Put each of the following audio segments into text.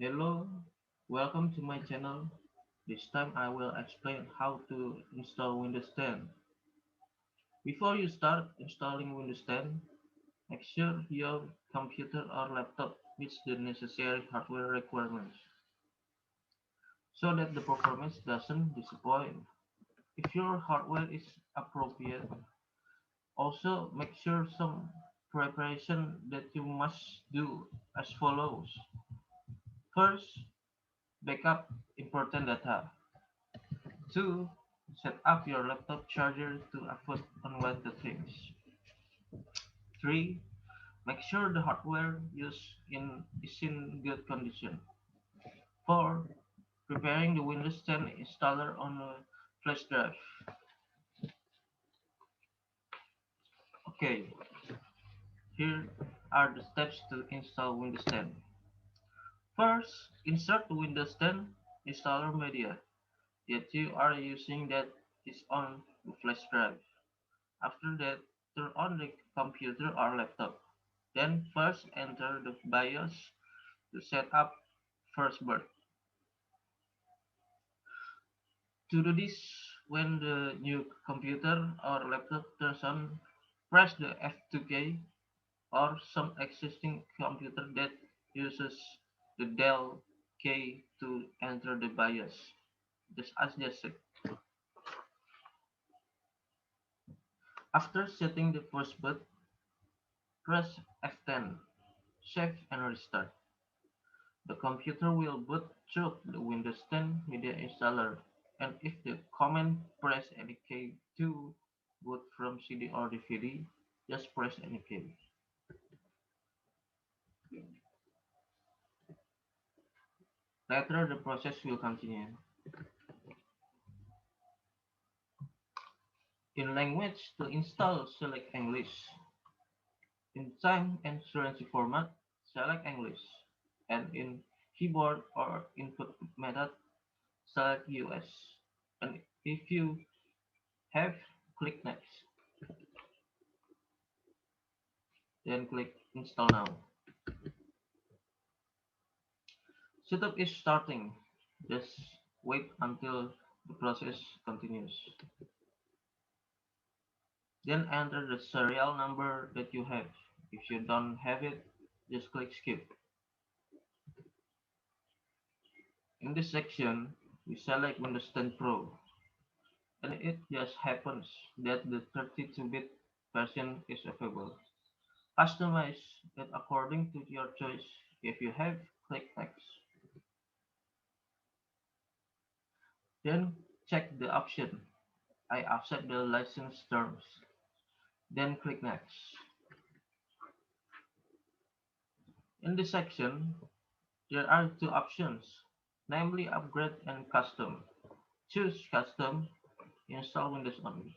Hello, welcome to my channel. This time I will explain how to install Windows 10. Before you start installing Windows 10, make sure your computer or laptop meets the necessary hardware requirements so that the performance doesn't disappoint. If your hardware is appropriate, also make sure some preparation that you must do as follows. First, backup important data. 2. Set up your laptop charger to avoid unwanted things. 3. Make sure the hardware is in good condition. 4. Preparing the Windows 10 installer on a flash drive. Okay, here are the steps to install Windows 10. First, insert the Windows 10 installer media that you are using that is on the flash drive. After that, turn on the computer or laptop. Then first enter the BIOS to set up first boot. To do this, when the new computer or laptop turns on, press the F2 key or some existing computer that uses the Del key to enter the BIOS. Just as just said. After setting the first boot, press F10, save and restart. The computer will boot through the Windows 10 Media Installer, and if the command press any key to boot from CD or DVD, just press any key. Later, the process will continue. In language, to install, select English. In time and currency format, select English. And in keyboard or input method, select US. And if you have, click Next. Then click Install Now. Setup is starting. Just wait until the process continues. Then enter the serial number that you have. If you don't have it, just click Skip. In this section, we select Windows 10 Pro, and it just happens that the 32-bit version is available. Customize it according to your choice. If you have, click Next. Then check the option I accept the license terms. Then click Next. In this section, there are two options, namely Upgrade and Custom. Choose Custom, install Windows only.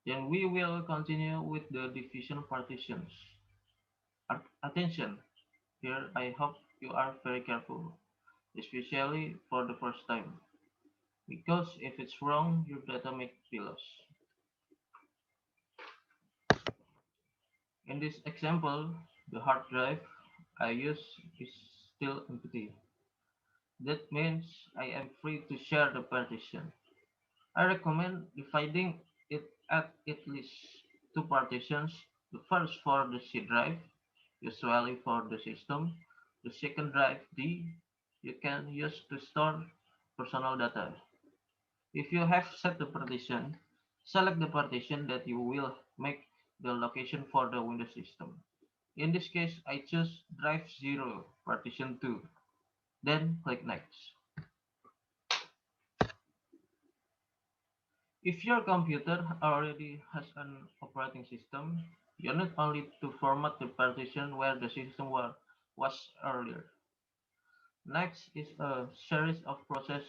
Then we will continue with the division partitions. Attention, here I hope you are very careful, especially for the first time, because if it's wrong, your data may be lost. In this example, the hard drive I use is still empty. That means I am free to share the partition. I recommend dividing it at least two partitions. The first for the C drive, usually for the system. The second drive D you can use to store personal data. If you have set the partition, select the partition that you will make the location for the Windows system. In this case, I choose drive 0 partition 2. Then click Next. If your computer already has an operating system, you need only to format the partition where the system was earlier. Next is a series of processes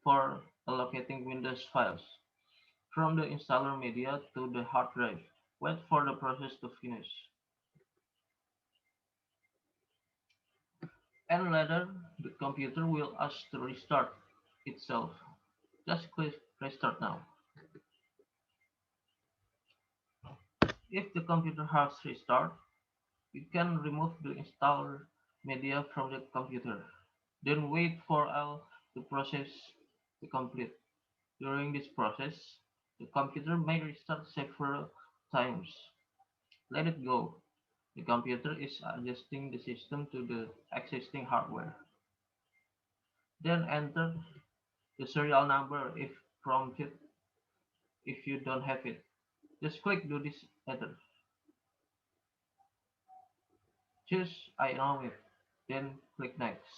for allocating Windows files from the installer media to the hard drive. Wait for the process to finish. And later, the computer will ask to restart itself. Just click Restart Now. If the computer has restarted, You can remove the installed media from the computer. Then wait for all the process to complete. During this process, the computer may restart several times. Let it go. The computer is adjusting the system to the existing hardware. Then enter the serial number if prompted. If you don't have it, just click do this enter. Choose I know it, then click next.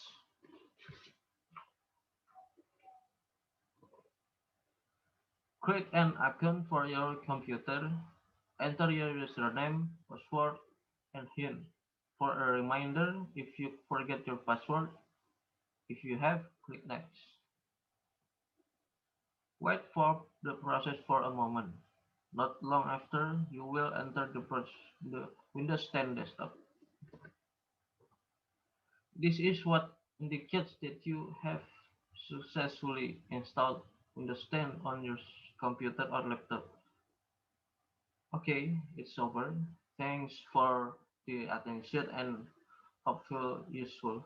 Create an account for your computer. Enter your username, password, and hint. For a reminder if you forget your password, if you have, click next. Wait for the process for a moment. Not long after, you will enter the Windows 10 desktop. This is what indicates that you have successfully installed Windows 10 on your computer or laptop. Okay, it's over. Thanks for the attention and hopeful useful.